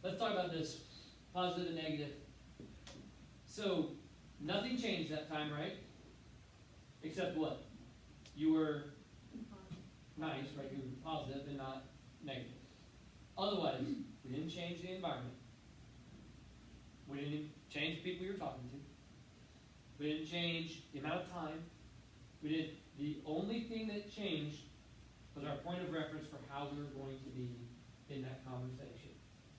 let's talk about this, positive and negative. So, nothing changed that time, right? Except what? You were nice, right? You were positive and not negative. Otherwise, we didn't change the environment. We didn't change the people we were talking to. We didn't change the amount of time. We did. The only thing that changed was our point of reference for how we were going to be in that conversation.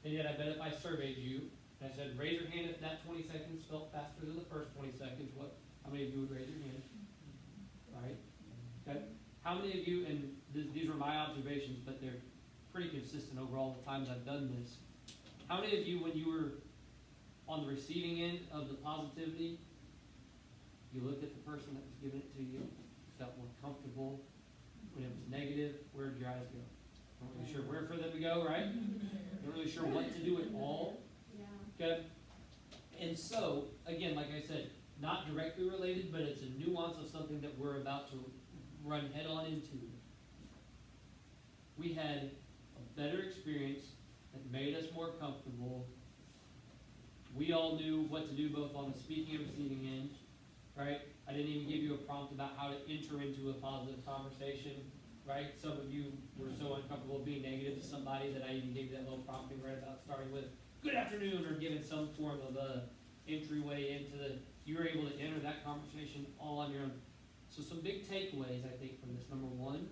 And yet, I bet if I surveyed you, and I said, raise your hand if that 20 seconds felt faster than the first 20 seconds, how many of you would raise your hand? Right? Okay. How many of you, and these were my observations, but they're pretty consistent over all the times I've done this. How many of you, when you were on the receiving end of the positivity, you looked at the person that was giving it to you, felt more comfortable? When it was negative, where did your eyes go? Not really sure where for them to go, right? Not really sure what to do at all. Okay? And so, again, like I said, not directly related, but it's a nuance of something that we're about to run head on into. We had a better experience that made us more comfortable. We all knew what to do both on the speaking and receiving end, right? I didn't even give you a prompt about how to enter into a positive conversation, right? Some of you were so uncomfortable being negative to somebody that I even gave you that little prompting right about starting with good afternoon or giving some form of a entryway into you were able to enter that conversation all on your own. So some big takeaways, I think, from this. Number one,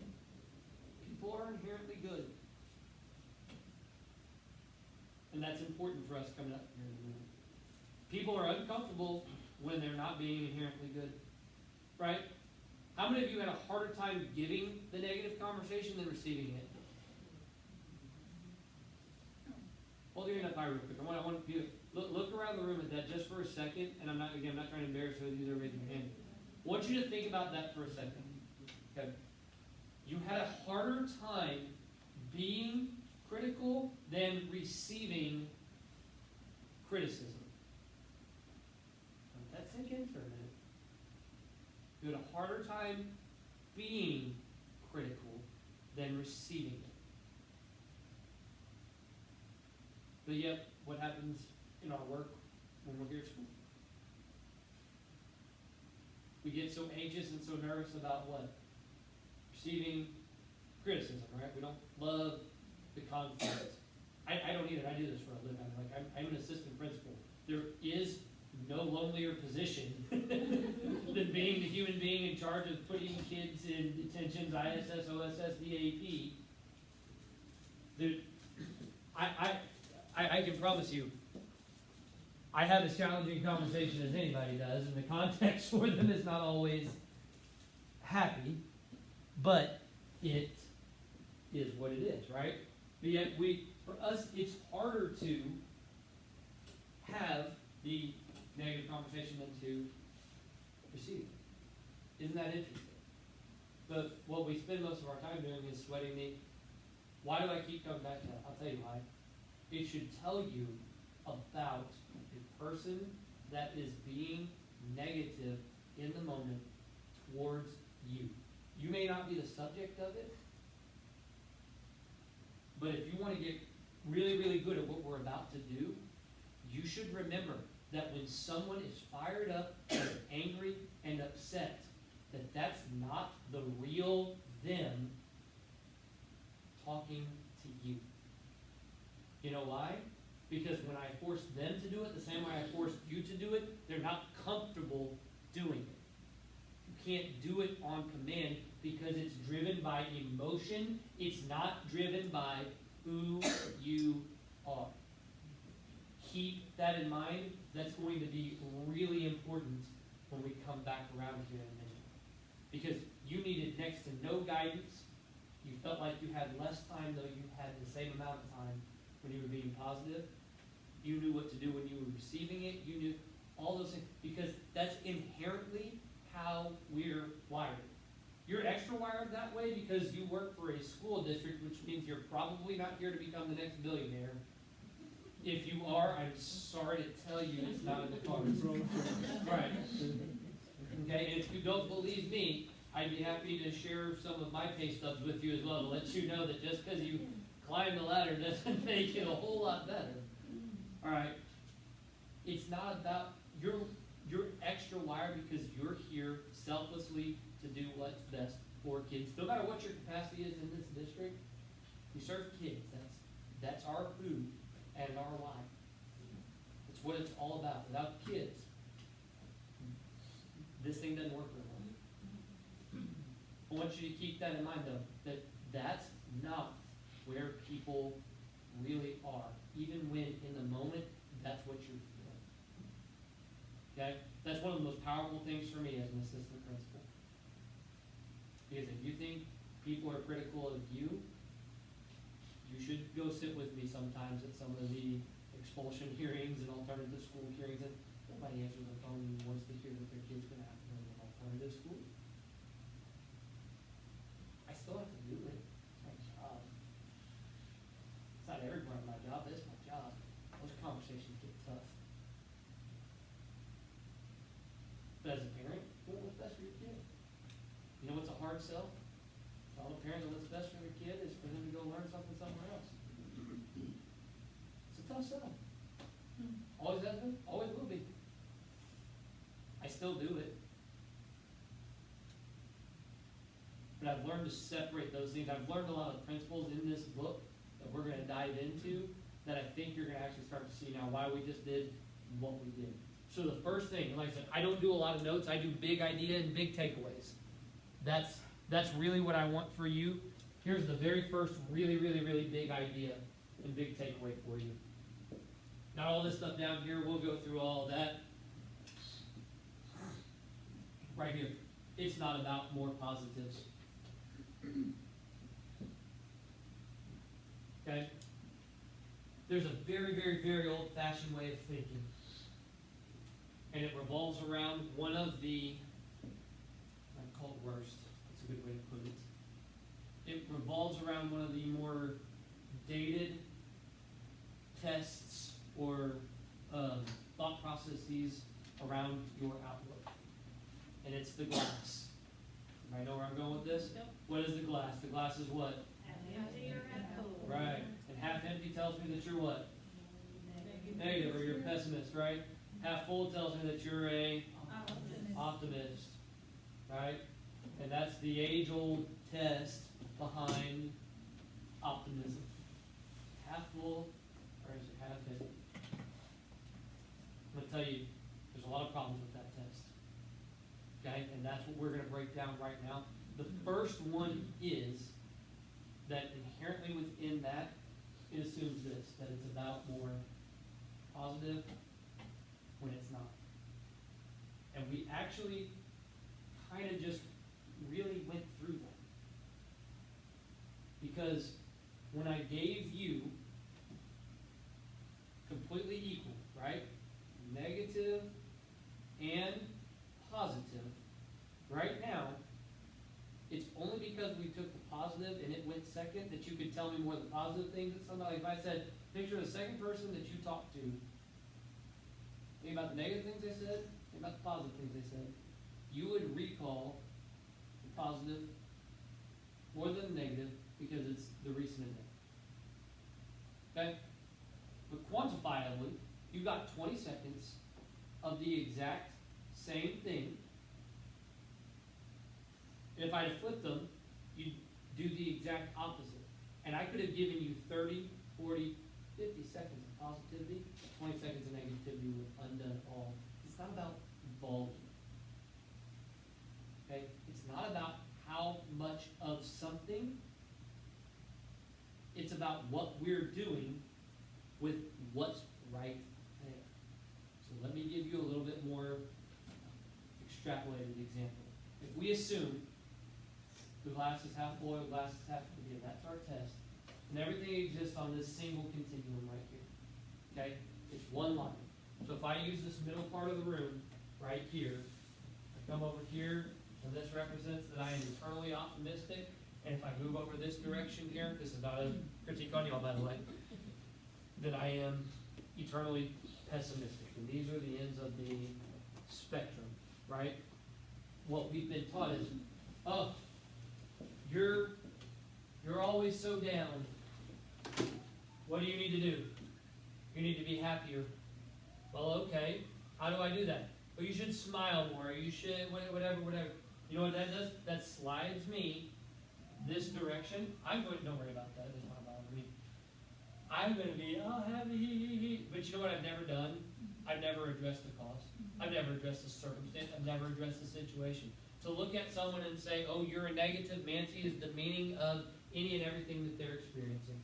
people are inherently good. And that's important for us coming up here in a minute. People are uncomfortable when they're not being inherently good. Right? How many of you had a harder time giving the negative conversation than receiving it? Hold your hand up high real quick. I want you to look around the room at that just for a second, and I'm not trying to embarrass you either raising your hand. I want you to think about that for a second. Okay. You had a harder time being critical than receiving criticism. Let that sink in for a minute. You had a harder time being critical than receiving it. But yet, what happens in our work when we're here at school? We get so anxious and so nervous about what? Receiving criticism, right? We don't love the conflict. I don't either. I do this for a living. I'm an assistant principal. There is no lonelier position than being the human being in charge of putting kids in detentions, ISS, OSS, DAP. Dude, I can promise you, I have as challenging conversation as anybody does, and the context for them is not always happy, but it is what it is, right? But yet, for us, it's harder to have the negative conversation than to receive it. Isn't that interesting? But what we spend most of our time doing is sweating the, why do I keep coming back to that? I'll tell you why. It should tell you about the person that is being negative in the moment towards you. You may not be the subject of it, but if you want to get really, really good at what we're about to do, you should remember that when someone is fired up and angry and upset, that's not the real them talking to you. You know why? Because when I force them to do it the same way I forced you to do it, they're not comfortable doing it. You can't do it on command because it's driven by emotion. It's not driven by who you are. Keep that in mind. That's going to be really important when we come back around here in a minute. Because you needed next to no guidance. You felt like you had less time, though you had the same amount of time when you were being positive. You knew what to do when you were receiving it. You knew all those things. Because that's inherently how we're wired. You're extra wired that way because you work for a school district, which means you're probably not here to become the next billionaire. If you are, I'm sorry to tell you it's not in the cards. Right. Okay, and if you don't believe me, I'd be happy to share some of my pay stubs with you as well to let you know that just because you climb the ladder doesn't make it a whole lot better. All right. It's not about, you're extra wired because you're here selflessly to do what's best for kids. No matter what your capacity is in this district, we serve kids. That's our food and our life. It's what it's all about. Without kids, this thing doesn't work very well. I want you to keep that in mind, though, that that's not where people really are, even when in the moment that's what you're feeling. Okay? That's one of the most powerful things for me as an assistant principal. Because if you think people are critical of you, you should go sit with me sometimes at some of the expulsion hearings and alternative school hearings, and nobody answers the phone and wants to hear that their kid's going to have to go to an alternative school. I still have to do it. It's my job. It's not every part of my job, but it's my job. Those conversations get tough. But as a parent, you know what's best for your kid. You know what's a hard sell? All the parents, what's best for their kid is for them to go learn something somewhere else. It's a tough sell. Always has been, always will be. I still do it. But I've learned to separate those things. I've learned a lot of principles in this book that we're going to dive into that I think you're going to actually start to see now why we just did what we did. So the first thing, like I said, I don't do a lot of notes. I do big idea and big takeaways. That's really what I want for you. Here's the very first really, really, really big idea and big takeaway for you. Not all this stuff down here. We'll go through all of that. Right here. It's not about more positives. Okay? There's a very, very, very old-fashioned way of thinking. And it revolves around one of the, I call it worst. That's a good way to put it. It revolves around one of the more dated tests or thought processes around your outlook. And it's the glass. Anybody know where I'm going with this? Yep. What is the glass? The glass is what? Half empty or half full. Right. And half empty tells me that you're what? Negative, or you're a pessimist, right? Half full tells me that you're a optimist, right? And that's the age-old test behind optimism. Half full, or is it half empty? I'm going to tell you, there's a lot of problems with that test. Okay? And that's what we're going to break down right now. The first one is that inherently within that, it assumes this, that it's about more positive when it's not. And we actually kind of just really went through that. Because when I gave you completely equal, right? Negative and positive, right now, it's only because we took the positive and it went second that you could tell me more of the positive things that somebody, if I said, picture the second person that you talked to, think about the negative things they said, think about the positive things they said, you would recall the positive more than the negative because it's the recent event. Okay? But quantifiably, you got 20 seconds of the exact same thing. And if I had flipped them, you'd do the exact opposite. And I could have given you 30, 40, 50 seconds of positivity, 20 seconds of negativity would have undone it all. It's not about volume. Okay? It's not about how much of something. It's about what we're doing with what's right there. So let me give you a little bit more extrapolated example. If we assume the glass is half full or the glass is half empty, that's our test, and everything exists on this single continuum right here. Okay? It's one line. So if I use this middle part of the room right here, I come over here, and this represents that I am eternally optimistic. And if I move over this direction here, this is not a critique on y'all, by the way, that I am eternally pessimistic. And these are the ends of the spectrum, right? What we've been taught is, oh, you're always so down. What do you need to do? You need need to be happier. Well, okay. How do I do that? Well, you should smile more. You should, whatever. You know what that does? That slides me this direction. Don't worry about that. It's not bothering me. I'm going to be, oh, happy. But you know what I've never done? I've never addressed the cause. I've never addressed the circumstance. I've never addressed the situation. To look at someone and say, oh, you're a negative Nancy is the meaning of any and everything that they're experiencing.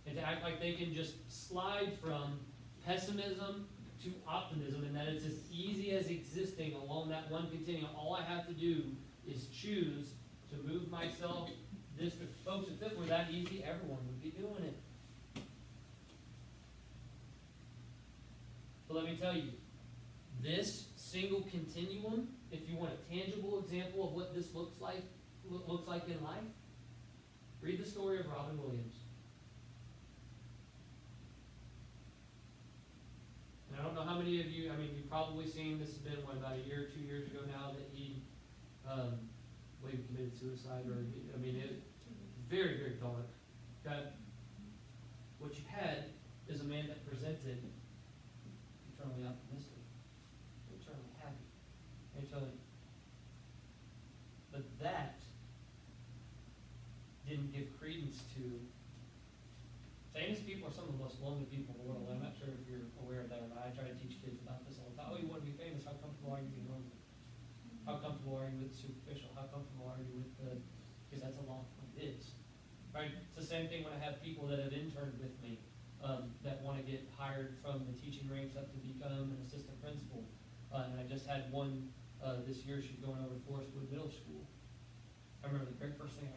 And to act like they can just slide from pessimism to optimism, and that it's as easy as existing along that one continuum. All I have to do is choose to move myself this. Folks, if it were that easy, everyone would be doing it. But let me tell you, this single continuum, if you want a tangible example of what this looks like in life, read the story of Robin Williams. And I don't know how many of you, you've probably seen, this has been, about a year or 2 years ago now, that he, he committed suicide, very, very dark. Okay? What you had is a man that presented eternally optimistic, eternally happy, eternally. But that didn't give credence to famous people are some of the most lonely people in the world. I'm not sure if you're aware of that or not. I try to teach kids about this all the time. Oh, you want to be famous? How comfortable are you being lonely? How comfortable are you with the superficial? How comfortable are you with the... Because that's a long point. It is. Right? It's the same thing when I have people that have interned with me that want to get hired from the teaching ranks up to become an assistant principal. And I just had one this year. She's going over to Forestwood Middle School. I remember the very first thing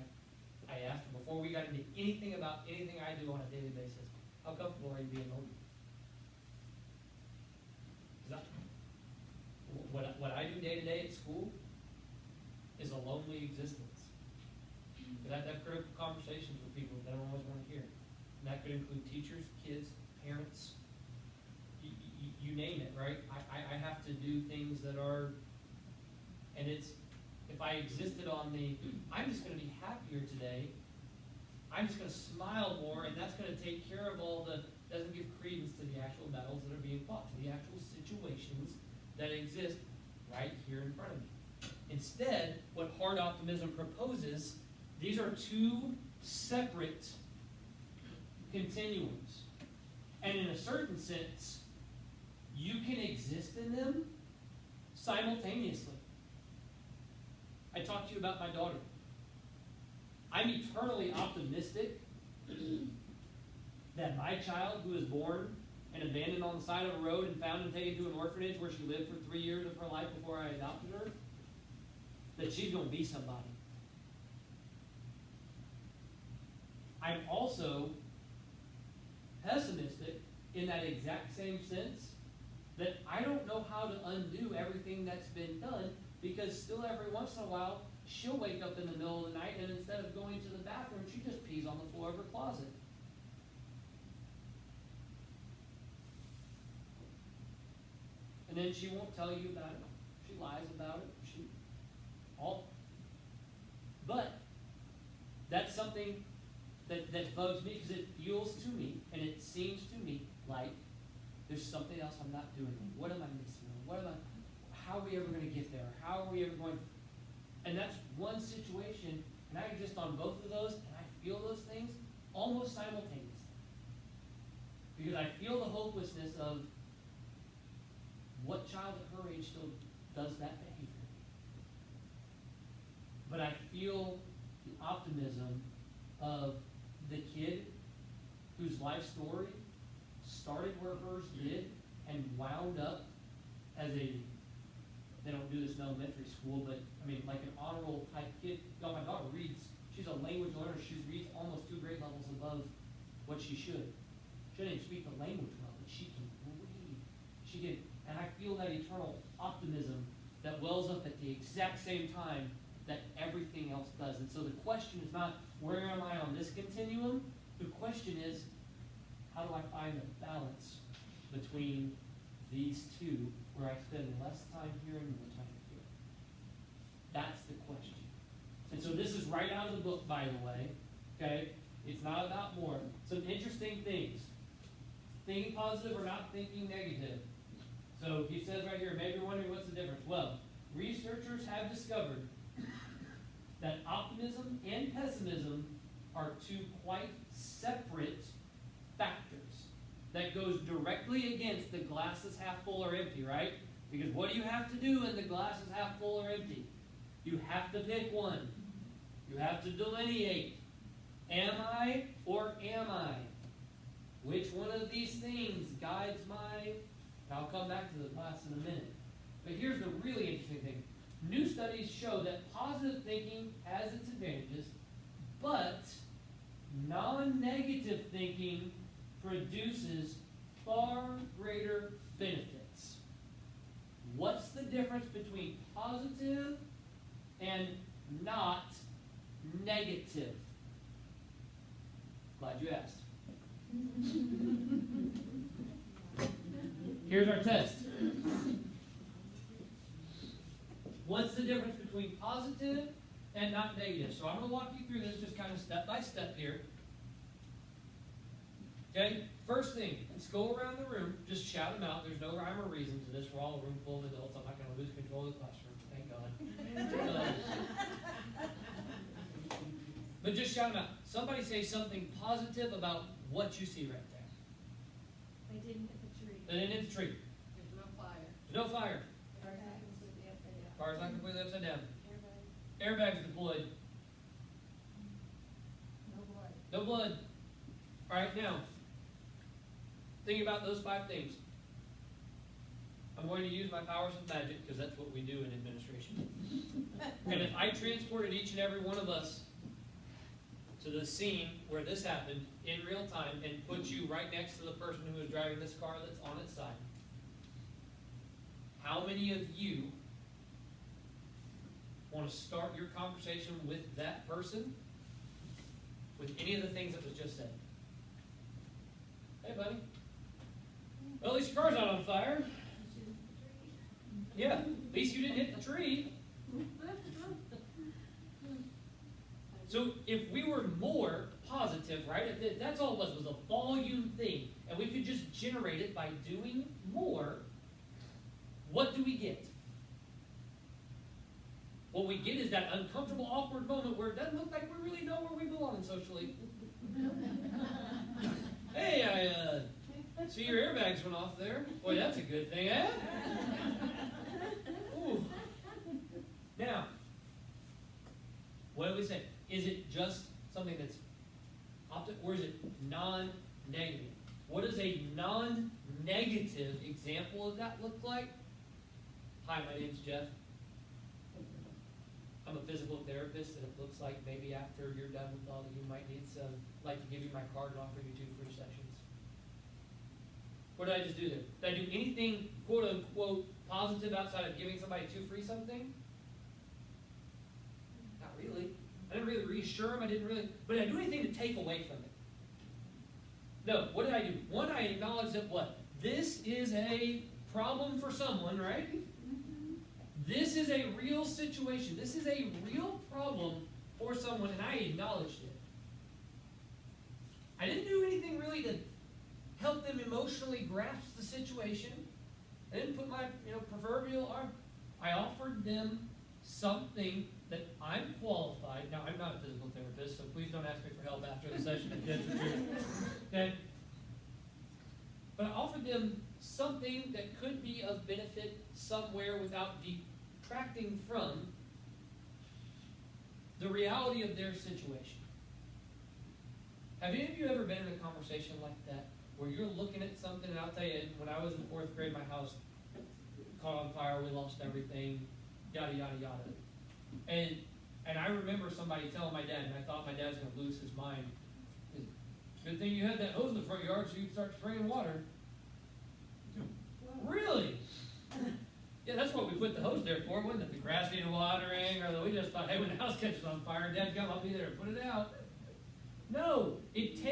I asked her before we got into anything about anything I do on a daily basis, how comfortable are you being lonely? What I do day to day at school is a lonely existence. But I have critical conversations with people that I don't always want to hear. And that could include teachers, kids, parents, you name it, right? I have to do things that are, and it's, if I existed on the, I'm just going to be happier today, I'm just going to smile more, and that's going to take care of all the, doesn't give credence to the actual battles that are being fought, to the actual situations that exist right here in front of me. Instead, what hard optimism proposes, these are two separate continuums. And in a certain sense, you can exist in them simultaneously. I talked to you about my daughter. I'm eternally optimistic that my child, who was born and abandoned on the side of a road and found and taken to an orphanage where she lived for 3 years of her life before I adopted her, that she's going to be somebody. I'm also pessimistic in that exact same sense that I don't know how to undo everything that's been done, because still every once in a while she'll wake up in the middle of the night and instead of going to the bathroom, she just pees on the floor of her closet. And then she won't tell you about it. She lies about it. But that's something that bugs me, because it feels to me and it seems to me like there's something else I'm not doing. What am I missing? How are we ever going to get there? How are we ever going to... And that's one situation, and I exist on both of those, and I feel those things almost simultaneously. Because I feel the hopelessness of what child at her age still does that behavior. But I feel the optimism of the kid whose life story started where hers did and wound up as a, they don't do this in elementary school, but like an honor roll type kid. My daughter reads, she's a language learner. She reads almost 2 grade levels above what she should. She doesn't even speak the language well, but she can read. She can, and I feel that eternal optimism that wells up at the exact same time that everything else does. And so the question is not, where am I on this continuum? The question is, how do I find a balance between these two, where I spend less time here and more time here? That's the question. And so this is right out of the book, by the way. Okay? It's not about more. Some interesting things. thinking positive or not thinking negative. So he says right here, maybe you're wondering what's the difference. Well, researchers have discovered that optimism and pessimism are two quite separate factors that goes directly against the glass is half full or empty, right? Because what do you have to do when the glass is half full or empty? You have to pick one. You have to delineate. Am I or am I? Which one of these things guides my... I'll come back to the glass in a minute. But here's the really interesting thing. New studies show that positive thinking has its advantages, but non-negative thinking produces far greater benefits. What's the difference between positive and not negative? Glad you asked. Here's our test. What's the difference between positive and not negative? So I'm going to walk you through this just kind of step by step here. Okay? First thing, let's go around the room. Just shout them out. There's no rhyme or reason to this. We're all a room full of adults. I'm not going to lose control of the classroom. Thank God. But just shout them out. Somebody say something positive about what you see right there. They didn't hit the tree. They didn't hit the tree. There's no fire. There's no fire. Fire's not completely upside down. Airbags deployed. No blood. No blood. All right, now, think about those 5 things. I'm going to use my powers of magic because that's what we do in administration. And if I transported each and every one of us to the scene where this happened in real time and put you right next to the person who is driving this car that's on its side, how many of you want to start your conversation with that person with any of the things that was just said? Hey, buddy. Well, at least your car's not on fire. Yeah, at least you didn't hit the tree. So if we were more positive, right, if that's all it was a volume thing, and we could just generate it by doing more, what do we get? What we get is that uncomfortable, awkward moment where it doesn't look like we really know where we belong socially. Hey, I see your airbags went off there. Boy, that's a good thing, eh? Ooh. Now, what do we say? Is it just something that's opposite, or is it non-negative? What does a non-negative example of that look like? Hi, my name's Jeff. I'm a physical therapist, and it looks like maybe after you're done with all that you might need some, like to give you my card and offer you 2 free sessions. What did I just do there? Did I do anything, quote unquote, positive outside of giving somebody 2 free something? Not really. I didn't really reassure them. But did I do anything to take away from it? No. What did I do? One, I acknowledged that what? This is a problem for someone, right? This is a real situation. This is a real problem for someone, and I acknowledged it. I didn't do anything really to help them emotionally grasp the situation. I didn't put my proverbial arm. I offered them something that I'm qualified. Now, I'm not a physical therapist, so please don't ask me for help after the session if that's the truth. Okay? But I offered them something that could be of benefit somewhere without detracting from the reality of their situation. Have any of you ever been in a conversation like that where you're looking at something, and I'll tell you, when I was in 4th grade, my house caught on fire, we lost everything, yada, yada, yada. And I remember somebody telling my dad, and I thought my dad was going to lose his mind. Good thing you had that hose in the front yard so you could start spraying water. Really? Yeah, that's what we put the hose there for, wasn't it? The grass needed watering, or we just thought, hey, when the house catches on fire, Dad, come, I'll be there to put it out. No, it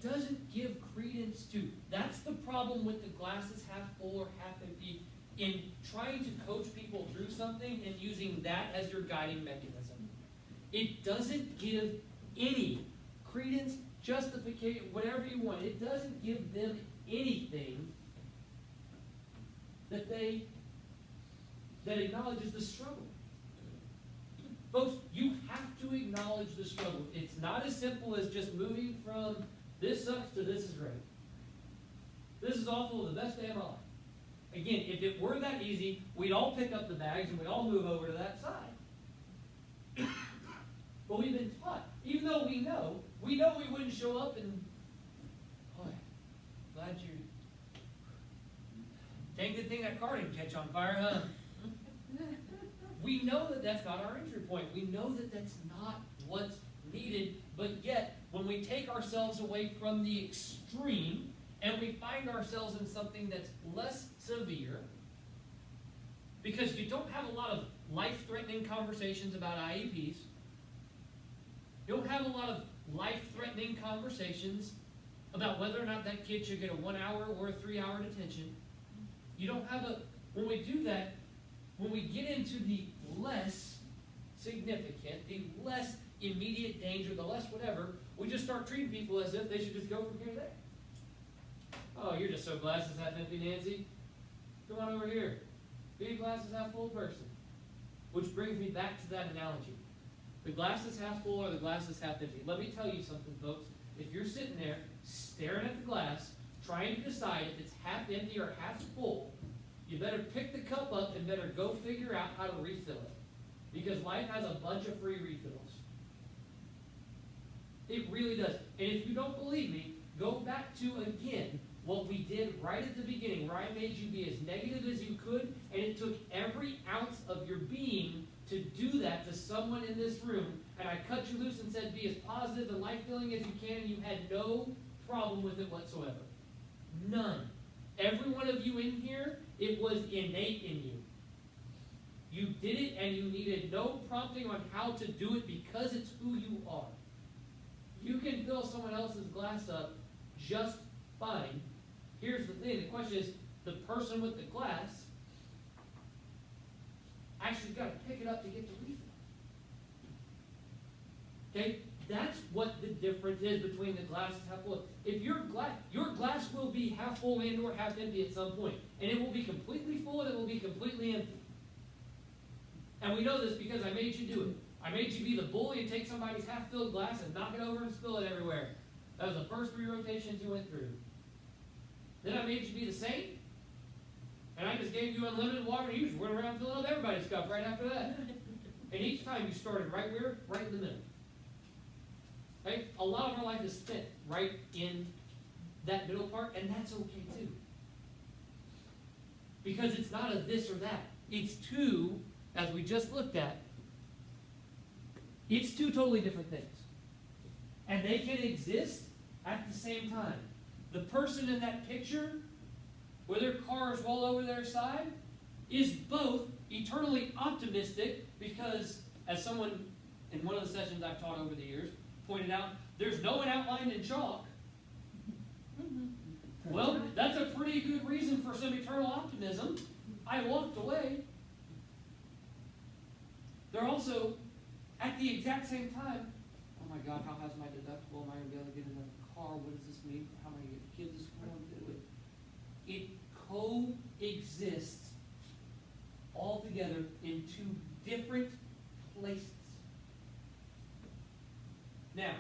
doesn't give credence to. That's the problem with the glasses half full or half empty in trying to coach people through something and using that as your guiding mechanism. It doesn't give any credence justification, whatever you want. It doesn't give them anything that acknowledges the struggle. Folks, you have to acknowledge the struggle. It's not as simple as just moving from this sucks to this is great. This is awful, the best day of my life. Again, if it were that easy, we'd all pick up the bags and we'd all move over to that side. But we've been taught, even though we know we wouldn't show up and, boy, glad you, dang good thing that car didn't catch on fire, huh? We know that that's not our entry point. We know that that's not what's needed, but yet, when we take ourselves away from the extreme, and we find ourselves in something that's less severe, because you don't have a lot of life-threatening conversations about IEPs, you don't have a lot of life-threatening conversations about whether or not that kid should get a 1 hour or a 3 hour detention. You don't have when we do that, when we get into the less significant, the less immediate danger, the less whatever, we just start treating people as if they should just go from here to there. Oh, you're just so glasses half empty, Nancy. Come on over here. Be a glasses half full person. Which brings me back to that analogy. The glass is half full or the glass is half empty. Let me tell you something, folks. If you're sitting there staring at the glass, trying to decide if it's half empty or half full, you better pick the cup up and better go figure out how to refill it. Because life has a bunch of free refills. It really does. And if you don't believe me, go back to, again, what we did right at the beginning, where I made you be as negative as you could, and it took every ounce of your being to do that to someone in this room, and I cut you loose and said, be as positive and life-filling as you can, and you had no problem with it whatsoever. None. Every one of you in here, it was innate in you. You did it, and you needed no prompting on how to do it because it's who you are. You can fill someone else's glass up just fine. Here's the thing. The question is, the person with the glass actually got to pick it up to get the refill. Okay? That's what the difference is between the glass and half full. If your glass will be half full and or half empty at some point. And it will be completely full and it will be completely empty. And we know this because I made you do it. I made you be the bully and take somebody's half-filled glass and knock it over and spill it everywhere. That was the first 3 rotations you went through. Then I made you be the saint. And I just gave you unlimited water and you just went around filling up everybody's cup right after that. And each time you started right where? Right in the middle. Right? A lot of our life is spent right in that middle part, and that's okay too. Because it's not a this or that. It's two, as we just looked at, it's two totally different things. And they can exist at the same time. The person in that picture, where their cars roll over their side, is both eternally optimistic because, as someone in one of the sessions I've taught over the years pointed out, there's no one outlined in chalk. Well, that's a pretty good reason for some eternal optimism. I walked away. They're also, at the exact same time, oh my God, how has my deductible? Am I going to be able to get another car? What does this mean for how many kids to school? It coexists all together in two different places. Now,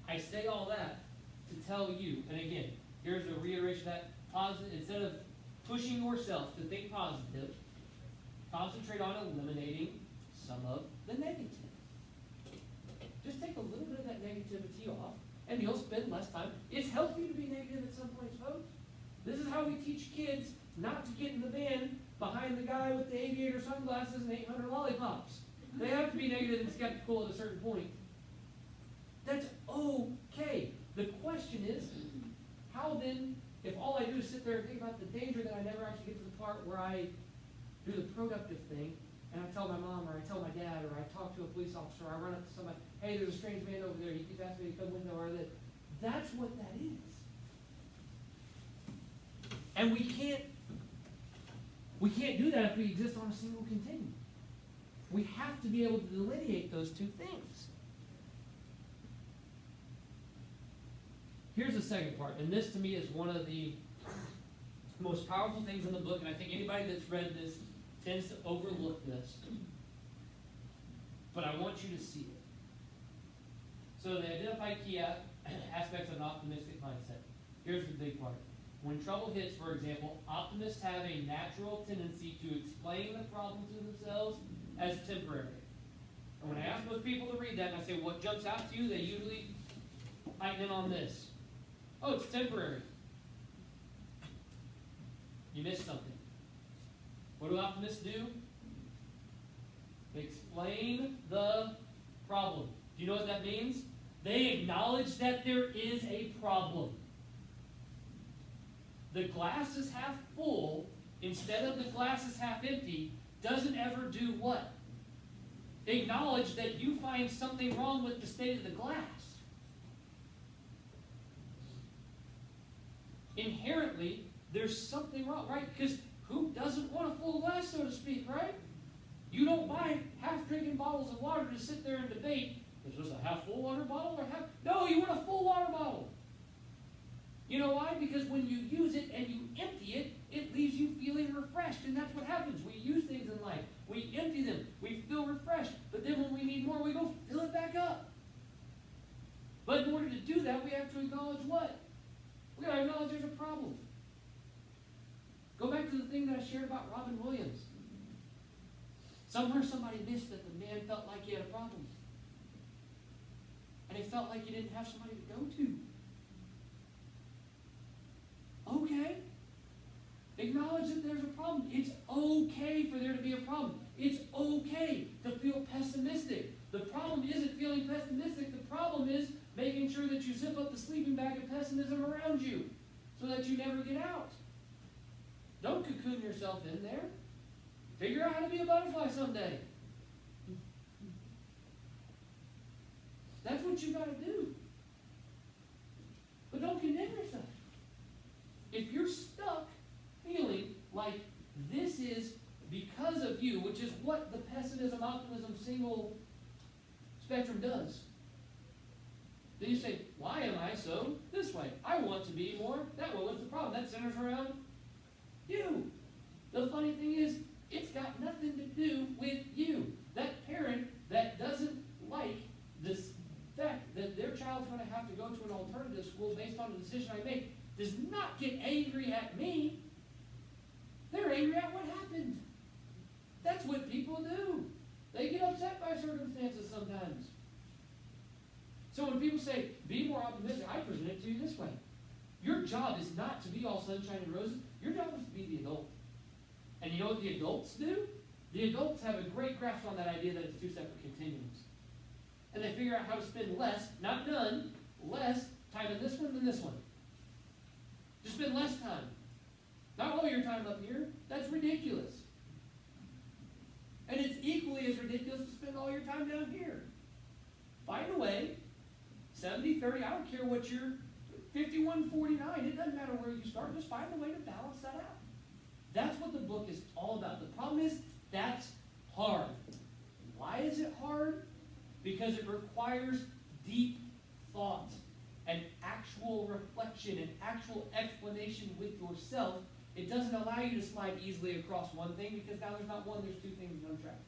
I say all that to tell you, and again, here's a reiteration of that positive. Instead of pushing yourself to think positive, concentrate on eliminating some of the negative. Just take a little bit of that negativity off, and you'll spend less time. It's healthy to be negative at some points, folks. This is how we teach kids not to get in the van behind the guy with the aviator sunglasses and 800 lollipops. They have to be negative and skeptical at a certain point. That's okay. The question is, how then, if all I do is sit there and think about the danger, that I never actually get to the part where I do the productive thing, and I tell my mom, or I tell my dad, or I talk to a police officer, or I run up to somebody, hey, there's a strange man over there, he keeps asking me to come with him, or that. That's what that is. And we can't do that if we exist on a single continuum. We have to be able to delineate those two things. here's the second part, and this to me is one of the most powerful things in the book, and I think anybody that's read this tends to overlook this. But I want you to see it. So they identify key aspects of an optimistic mindset. Here's the big part. When trouble hits, for example, optimists have a natural tendency to explain the problem to themselves as temporary. And when I ask most people to read that and I say, what jumps out to you, they usually heighten in on this. Oh, it's temporary. You missed something. What do optimists do? They explain the problem. Do you know what that means? They acknowledge that there is a problem. The glass is half full instead of the glass is half empty doesn't ever do what? Acknowledge that you find something wrong with the state of the glass. Inherently, there's something wrong, right? Because who doesn't want a full glass, so to speak, right? You don't buy half-drinking bottles of water to sit there and debate, is this a half-full water bottle or half? No, you want a full water bottle. You know why? Because when you use it and you empty it, it leaves you feeling refreshed, and that's what happens. We use things in life. We empty them. We feel refreshed. But then when we need more, we go fill it back up. But in order to do that, we have to acknowledge what? We got to acknowledge there's a problem. Go back to the thing that I shared about Robin Williams. Somewhere somebody missed that the man felt like he had a problem. And he felt like he didn't have somebody to go to. Okay. Acknowledge that there's a problem. It's okay for there to be a problem. It's okay to feel pessimistic. The problem isn't feeling pessimistic. The problem is making sure that you zip up the sleeping bag of pessimism around you so that you never get out. Don't cocoon yourself in there. Figure out how to be a butterfly someday. That's what you got to do. But don't condemn yourself. If you're stuck feeling like this is because of you, which is what the pessimism, optimism, single spectrum does, then you say, why am I so this way? I want to be more that way. What's the problem? That centers around you. The funny thing is, it's got nothing to do with you. That parent that doesn't like this fact that their child's going to have to go to an alternative school based on the decision I make does not get angry at me. They're angry at what happened. That's what people do. They get upset by circumstances sometimes. So when people say, be more optimistic, I present it to you this way. Your job is not to be all sunshine and roses. Your job is to be the adult. And you know what the adults do? The adults have a great grasp on that idea that it's two separate continuums. And they figure out how to spend less, not none, less time in this one than this one. Just spend less time. Not all your time up here. That's ridiculous. And it's equally as ridiculous to spend all your time down here. Find a way. 70-30, I don't care what you're, 51-49, it doesn't matter where you start. Just find a way to balance that out. That's what the book is all about. The problem is, that's hard. Why is it hard? Because it requires deep thought and actual reflection and actual explanation with yourself. It doesn't allow you to slide easily across one thing because now there's not one, there's two things on track.